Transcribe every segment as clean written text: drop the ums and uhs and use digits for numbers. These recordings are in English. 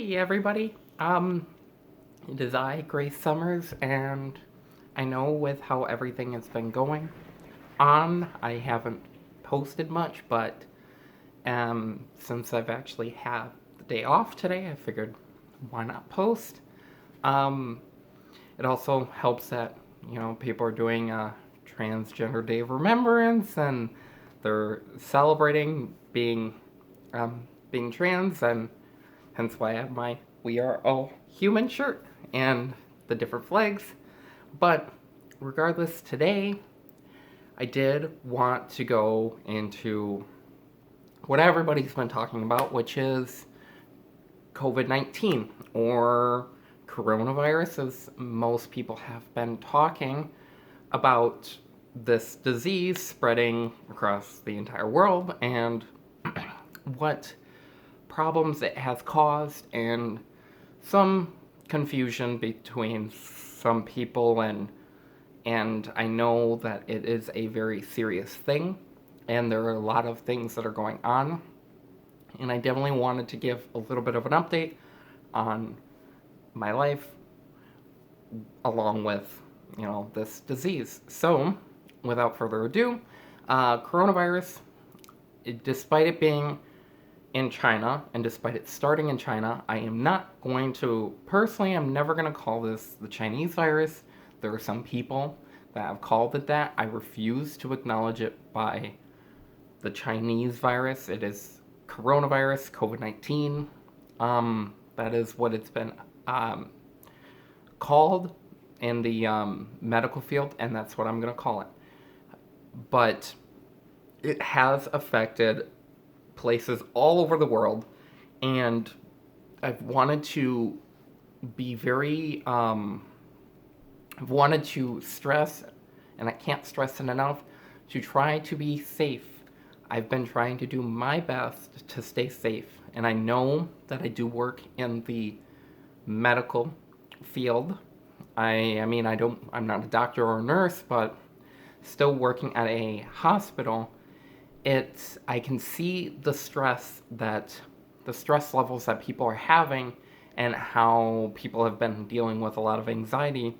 Hey everybody. It is I, Grace Summers, and I know with how everything has been going on, I haven't posted much, but since I've actually had the day off today, I figured why not post? Um, it also helps that, people are doing a Transgender Day of Remembrance and they're celebrating being trans, and hence why I have my We Are All Human shirt and the different flags. But regardless, today I did want to go into what everybody's been talking about, which is COVID 19 or coronavirus, as most people have been talking about this disease spreading across the entire world and what problems it has caused and some confusion between some people, and I know that it is a very serious thing and there are a lot of things that are going on, and I definitely wanted to give a little bit of an update on my life along with this disease. So without further ado, coronavirus, despite it being in China, and despite it starting in China, I am not going to, personally, I'm never going to call this the Chinese virus. There are some people that have called it that. I refuse to acknowledge it by the Chinese virus. It is coronavirus, COVID 19. That is what it's been called in the medical field, and that's what I'm going to call it. But it has affected places all over the world, and I've wanted to be very, I've wanted to stress, and I can't stress it enough, to try to be safe. I've been trying to do my best to stay safe, and I know that I do work in the medical field. I'm not a doctor or a nurse, but still working at a hospital, I can see the stress levels that people are having and how people have been dealing with a lot of anxiety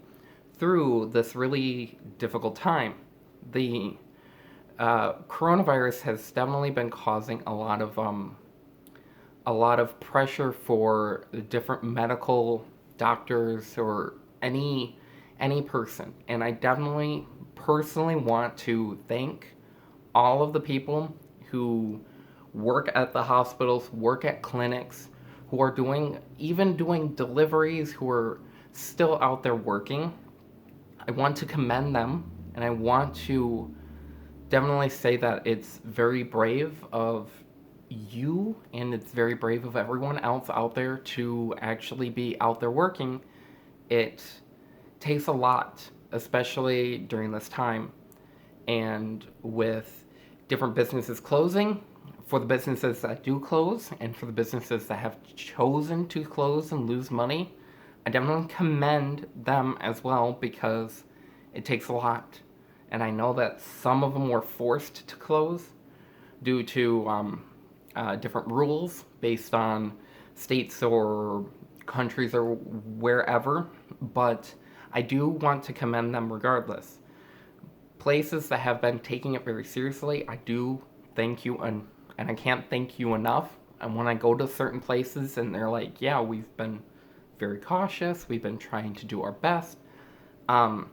through this really difficult time. The coronavirus has definitely been causing a lot of pressure for different medical doctors or any person, and I definitely personally want to thank all of the people who work at the hospitals, work at clinics, who are even doing deliveries, who are still out there working. I want to commend them, and I want to definitely say that it's very brave of you and it's very brave of everyone else out there to actually be out there working. It takes a lot, especially during this time, and with different businesses closing, for the businesses that do close and for the businesses that have chosen to close and lose money, I definitely commend them as well because it takes a lot. And I know that some of them were forced to close due to different rules based on states or countries or wherever, but I do want to commend them regardless. Places that have been taking it very seriously, I do thank you, and I can't thank you enough. And when I go to certain places and they're like, yeah, we've been very cautious, we've been trying to do our best, um,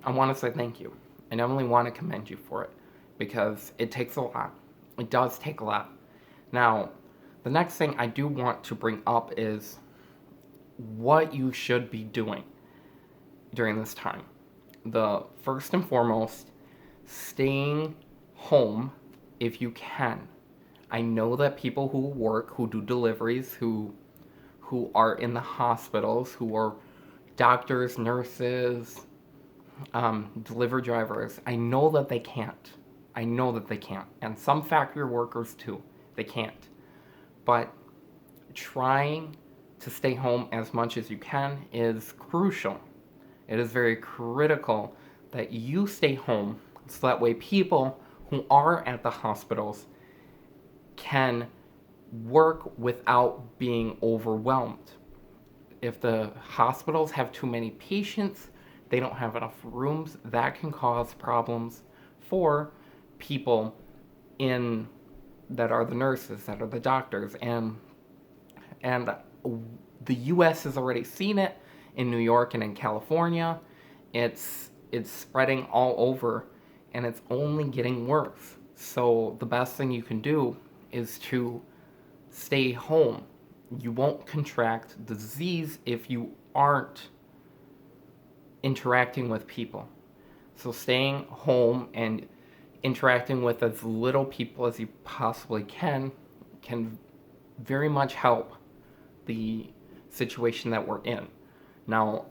I want to say thank you. I not only want to commend you for it because it takes a lot. It does take a lot. Now, the next thing I do want to bring up is what you should be doing during this time. The first and foremost, staying home if you can. I know that people who work, who do deliveries, who are in the hospitals, who are doctors, nurses, delivery drivers, I know that they can't. I know that they can't. And some factory workers too. They can't. But trying to stay home as much as you can is crucial. It is very critical that you stay home so that way people who are at the hospitals can work without being overwhelmed. If the hospitals have too many patients, they don't have enough rooms, that can cause problems for people in that are the nurses, that are the doctors, and the US has already seen it in New York and in California. It's spreading all over and it's only getting worse. So the best thing you can do is to stay home. You won't contract the disease if you aren't interacting with people. So staying home and interacting with as little people as you possibly can very much help the situation that we're in. Now,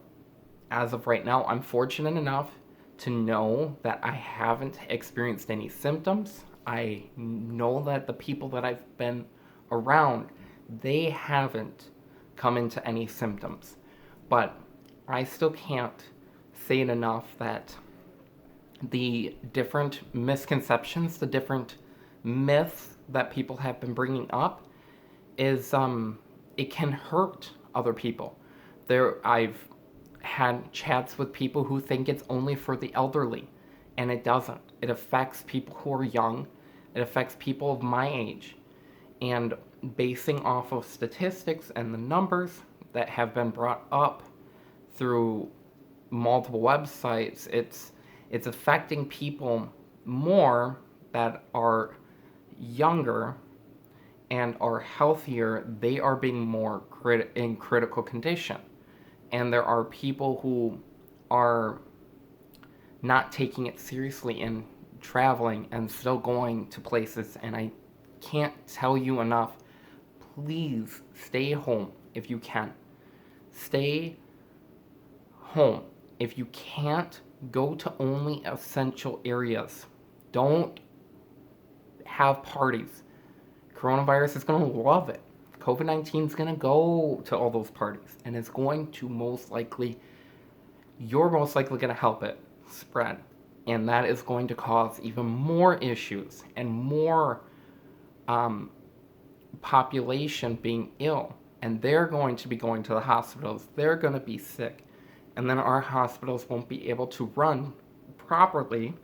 as of right now, I'm fortunate enough to know that I haven't experienced any symptoms. I know that the people that I've been around, they haven't come into any symptoms. But I still can't say it enough that the different misconceptions, the different myths that people have been bringing up is it can hurt other people. I've had chats with people who think it's only for the elderly, and it doesn't. It affects people who are young. It affects people of my age. And basing off of statistics and the numbers that have been brought up through multiple websites, it's affecting people more that are younger and are healthier. They are being more in critical condition. And there are people who are not taking it seriously and traveling and still going to places. And I can't tell you enough, please stay home if you can. Stay home. If you can't, go to only essential areas. Don't have parties. Coronavirus is going to love it. COVID-19 is going to go to all those parties and it's going to you're most likely going to help it spread. And that is going to cause even more issues and more population being ill. And they're going to be going to the hospitals. They're going to be sick. And then our hospitals won't be able to run properly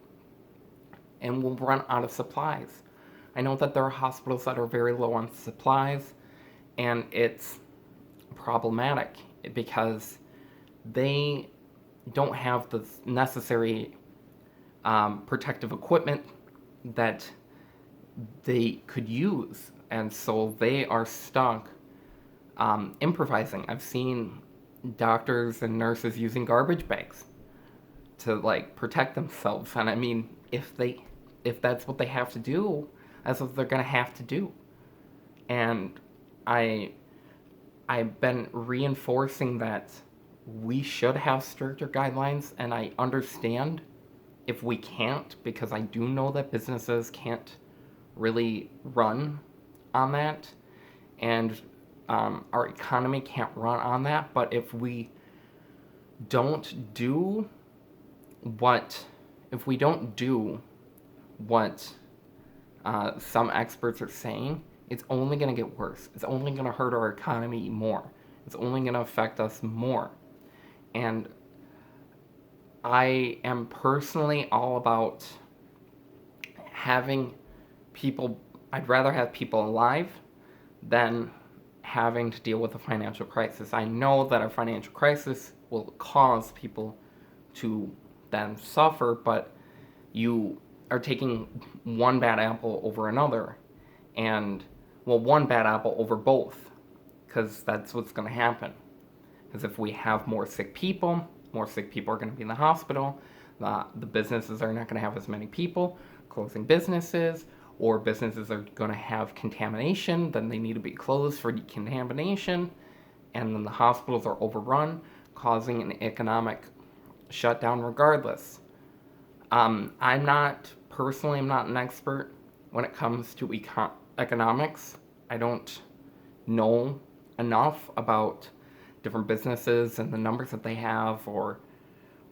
and will run out of supplies. I know that there are hospitals that are very low on supplies, and it's problematic because they don't have the necessary protective equipment that they could use, and so they are stuck improvising. I've seen doctors and nurses using garbage bags to protect themselves, and I mean, if that's what they have to do, that's what they're gonna have to do. And I've been reinforcing that we should have stricter guidelines, and I understand if we can't, because I do know that businesses can't really run on that, and our economy can't run on that. But if we don't do what some experts are saying, it's only going to get worse. It's only going to hurt our economy more. It's only going to affect us more. And I am personally all about having people, I'd rather have people alive than having to deal with a financial crisis. I know that a financial crisis will cause people to then suffer, but you are taking one bad apple over another, and one bad apple over both, because that's what's going to happen. Because if we have more sick people are going to be in the hospital. The businesses are not going to have as many people closing businesses, or businesses are going to have contamination, then they need to be closed for decontamination, and then the hospitals are overrun, causing an economic shutdown regardless. I'm not an expert when it comes to economics. I don't know enough about different businesses and the numbers that they have or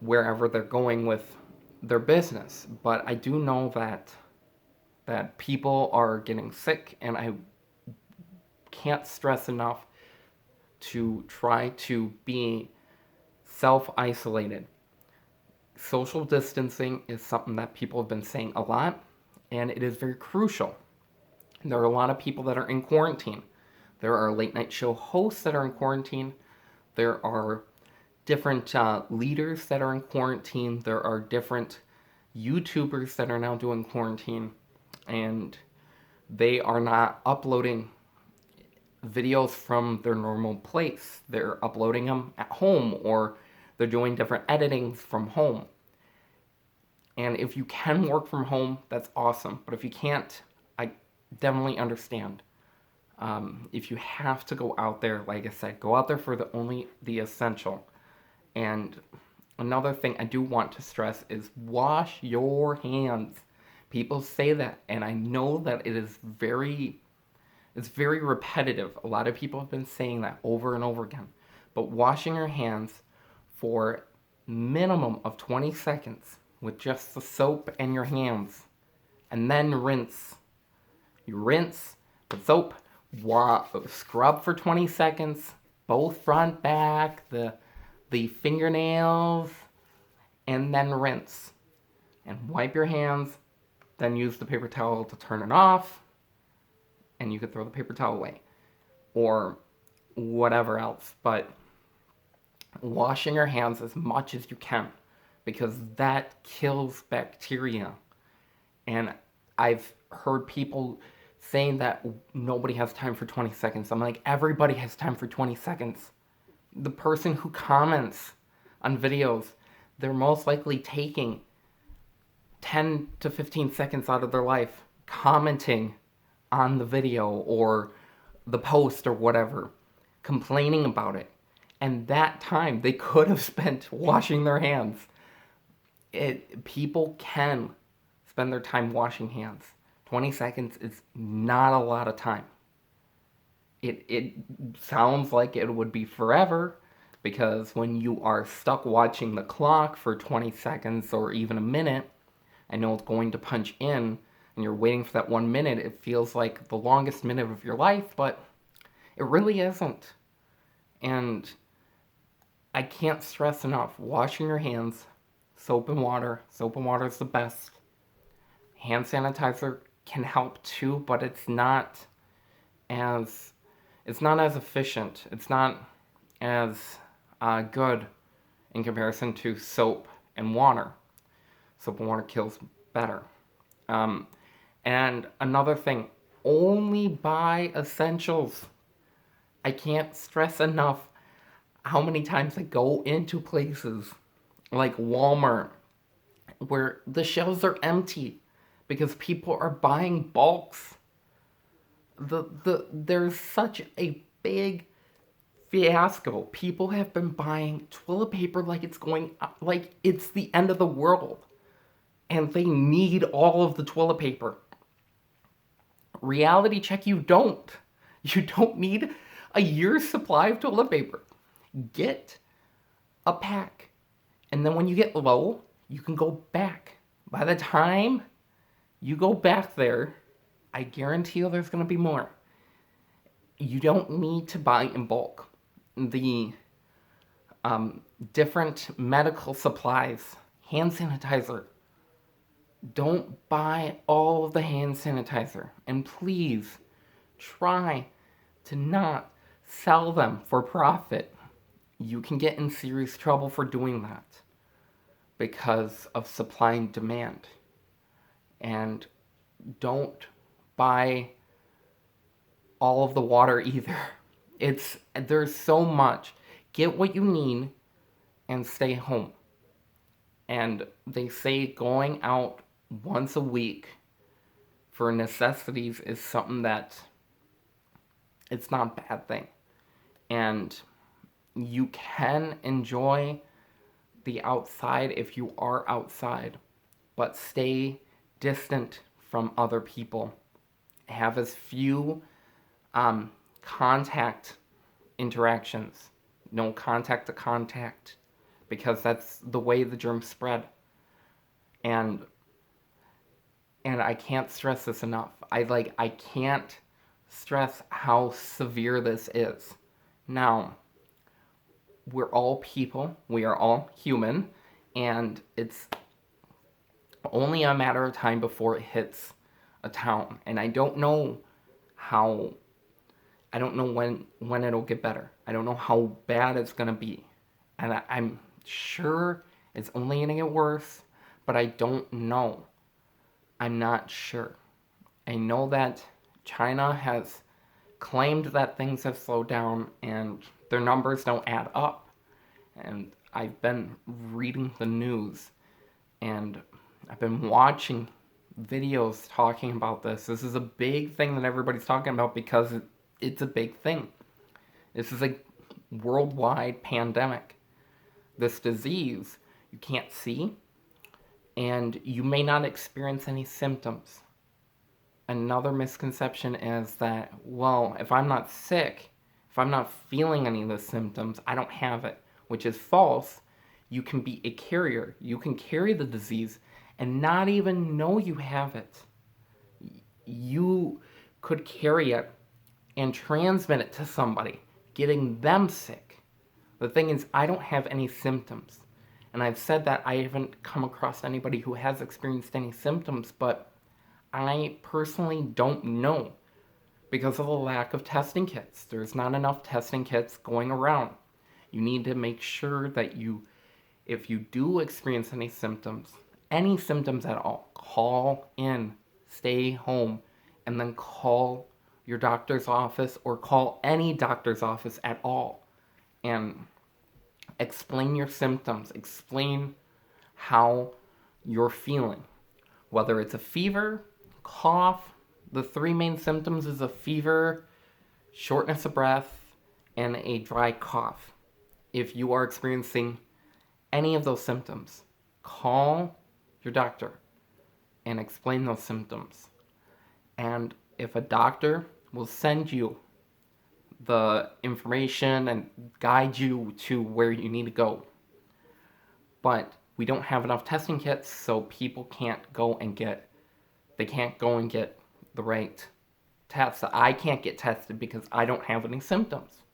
wherever they're going with their business. But I do know that people are getting sick, and I can't stress enough to try to be self-isolated. Social distancing is something that people have been saying a lot, and it is very crucial. There are a lot of people that are in quarantine. There are late night show hosts that are in quarantine. There are different leaders that are in quarantine. There are different YouTubers that are now doing quarantine, and they are not uploading videos from their normal place. They're uploading them at home, or they're doing different editings from home. And if you can work from home, that's awesome. But if you can't, I definitely understand. If you have to go out there, like I said, go out there for only the essential. And another thing I do want to stress is wash your hands. People say that, and I know that it's very repetitive. A lot of people have been saying that over and over again. But washing your hands for minimum of 20 seconds with just the soap and your hands, and then rinse. You rinse with soap, scrub for 20 seconds, both front, back, the fingernails, and then rinse. And wipe your hands, then use the paper towel to turn it off, and you could throw the paper towel away. Or whatever else. But washing your hands as much as you can, because that kills bacteria. And I've heard people saying that nobody has time for 20 seconds. I'm like, everybody has time for 20 seconds. The person who comments on videos, they're most likely taking 10 to 15 seconds out of their life commenting on the video or the post or whatever, complaining about it. And that time they could have spent washing their hands. People can spend their time washing hands. 20 seconds is not a lot of time. It sounds like it would be forever, because when you are stuck watching the clock for 20 seconds or even a minute, I know it's going to punch in and you're waiting for that 1 minute, it feels like the longest minute of your life, but it really isn't. And I can't stress enough, washing your hands, soap and water. Soap and water is the best. Hand sanitizer can help too, but it's not as efficient. It's not as good in comparison to soap and water. Soap and water kills better. And another thing, only buy essentials. I can't stress enough how many times I go into places like Walmart where the shelves are empty because people are buying bulks. There's such a big fiasco. People have been buying toilet paper like it's the end of the world, and they need all of the toilet paper. Reality check, you don't. You don't need a year's supply of toilet paper. Get a pack, and then when you get low, you can go back. By the time you go back there, I guarantee you there's going to be more. You don't need to buy in bulk. The different medical supplies, hand sanitizer. Don't buy all of the hand sanitizer. And please try to not sell them for profit. You can get in serious trouble for doing that because of supply and demand. And don't buy all of the water either. There's so much. Get what you need and stay home. And they say going out once a week for necessities is something that it's not a bad thing. And you can enjoy the outside if you are outside, but stay distant from other people. Have as few contact interactions. No contact to contact, because that's the way the germs spread. And I can't stress this enough. I can't stress how severe this is. Now, we're all people, we are all human, and it's only a matter of time before it hits a town. And how I don't know when it'll get better. I don't know how bad it's gonna be. And I'm sure it's only gonna get worse, but I don't know. I'm not sure. I know that China has claimed that things have slowed down and their numbers don't add up. And I've been reading the news and I've been watching videos talking about this. This is a big thing that everybody's talking about because it's a big thing. This is a worldwide pandemic. This disease you can't see, and you may not experience any symptoms. Another misconception is that, well, if I'm not sick, if I'm not feeling any of the symptoms, I don't have it, which is false. You can be a carrier. You can carry the disease and not even know you have it. You could carry it and transmit it to somebody, getting them sick. The thing is, I don't have any symptoms. And I've said that I haven't come across anybody who has experienced any symptoms, but I personally don't know because of the lack of testing kits. There's not enough testing kits going around. You need to make sure that if you do experience any symptoms at all, call in, stay home, and then call your doctor's office or call any doctor's office at all and explain your symptoms, explain how you're feeling. Whether it's a fever, cough, the three main symptoms is a fever, shortness of breath, and a dry cough. If you are experiencing any of those symptoms, call your doctor and explain those symptoms. And if a doctor will send you the information and guide you to where you need to go. But we don't have enough testing kits, so people can't go and get the right tests. I can't get tested because I don't have any symptoms.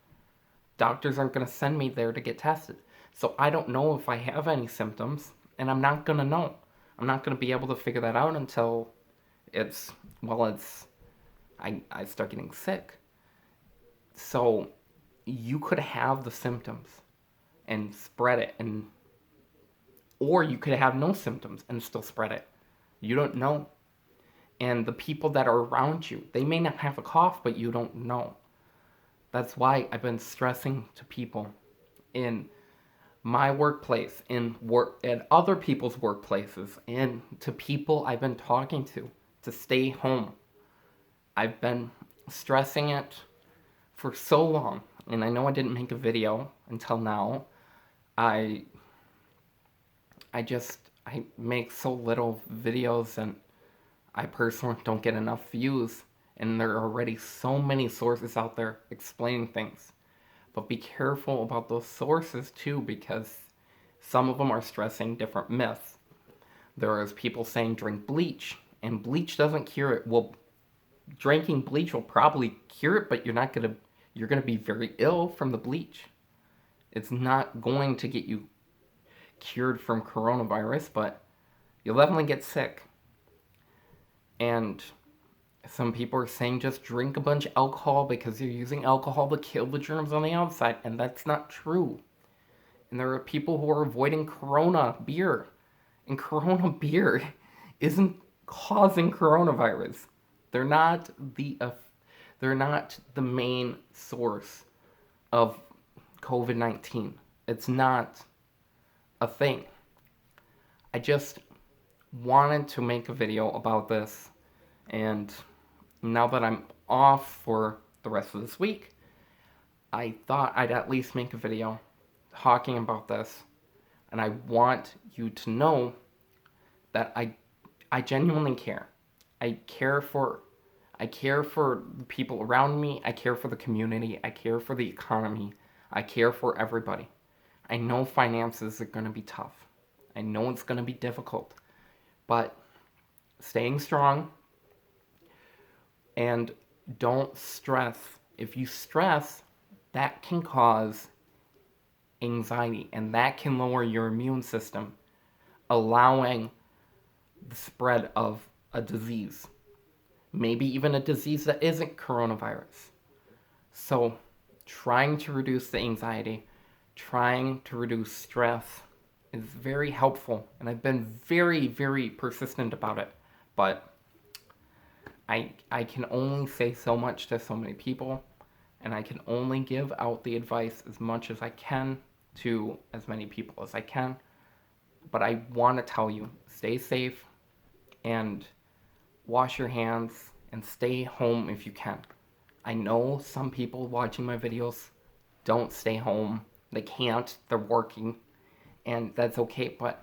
Doctors aren't going to send me there to get tested. So I don't know if I have any symptoms, and I'm not going to know. I'm not going to be able to figure that out until I start getting sick. So you could have the symptoms and spread it, or you could have no symptoms and still spread it. You don't know. And the people that are around you, they may not have a cough, but you don't know. That's why I've been stressing to people in my workplace, at other people's workplaces, and to people I've been talking to stay home. I've been stressing it for so long, and I know I didn't make a video until now. I make so little videos, and I personally don't get enough views, and there are already so many sources out there explaining things. But be careful about those sources too, because some of them are stressing different myths. There is people saying drink bleach, and bleach doesn't cure it. Well, drinking bleach will probably cure it, but you're gonna be very ill from the bleach. It's not going to get you cured from coronavirus, but you'll definitely get sick. And some people are saying just drink a bunch of alcohol because you're using alcohol to kill the germs on the outside, and that's not true. And there are people who are avoiding Corona beer, and Corona beer isn't causing coronavirus. They're not the main source of COVID-19. It's not a thing. I just wanted to make a video about this, and now that I'm off for the rest of this week, I thought I'd at least make a video talking about this, and I want you to know that I genuinely care. I care for the people around me, I care for the community, I care for the economy, I care for everybody. I know finances are going to be tough. I know it's going to be difficult. But staying strong and Don't stress. If you stress, that can cause anxiety and that can lower your immune system, allowing the spread of a disease, maybe even a disease that isn't coronavirus. So, trying to reduce the anxiety, trying to reduce stress is very helpful, and I've been very, very persistent about it. But I can only say so much to so many people, and I can only give out the advice as much as I can to as many people as I can. But I want to tell you, stay safe and wash your hands and stay home if you can. I know some people watching my videos don't stay home. They can't, they're working, and that's okay. But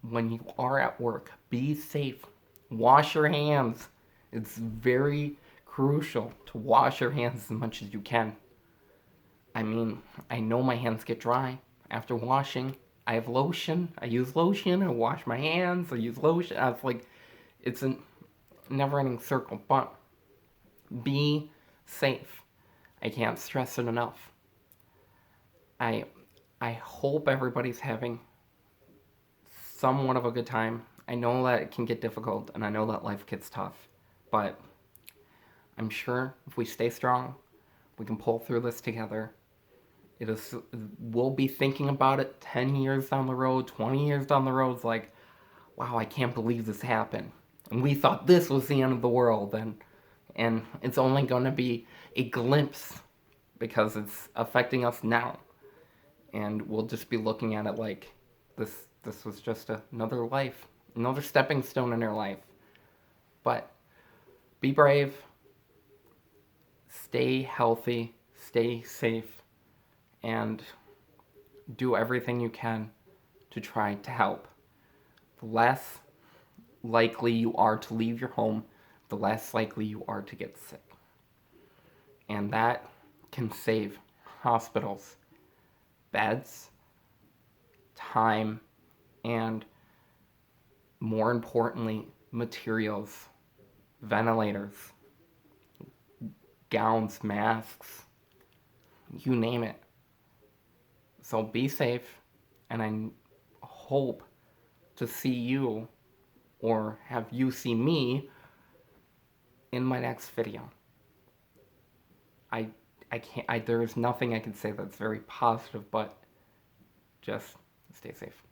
when you are at work, be safe. Wash your hands. It's very crucial to wash your hands as much as you can. I mean, I know my hands get dry after washing. I have lotion. I use lotion. I wash my hands. I use lotion. I was like, it's a never ending circle. But be safe. I can't stress it enough. I I hope everybody's having somewhat of a good time. I know that it can get difficult and I know that life gets tough, but I'm sure if we stay strong, we can pull through this together. It is we'll be thinking about it 10 years down the road, 20 years down the road. It's like, wow, I can't believe this happened. And we thought this was the end of the world, and it's only going to be a glimpse because it's affecting us now. And we'll just be looking at it like this was just another life, another stepping stone in our life. But be brave, stay healthy, stay safe, and do everything you can to try to help. The less likely you are to leave your home, the less likely you are to get sick. And that can save hospitals, beds, time, and more importantly, materials, ventilators, gowns, masks, you name it. So be safe, and I hope to see you or have you see me in my next video. I I can't there is nothing I can say that's very positive, but just stay safe.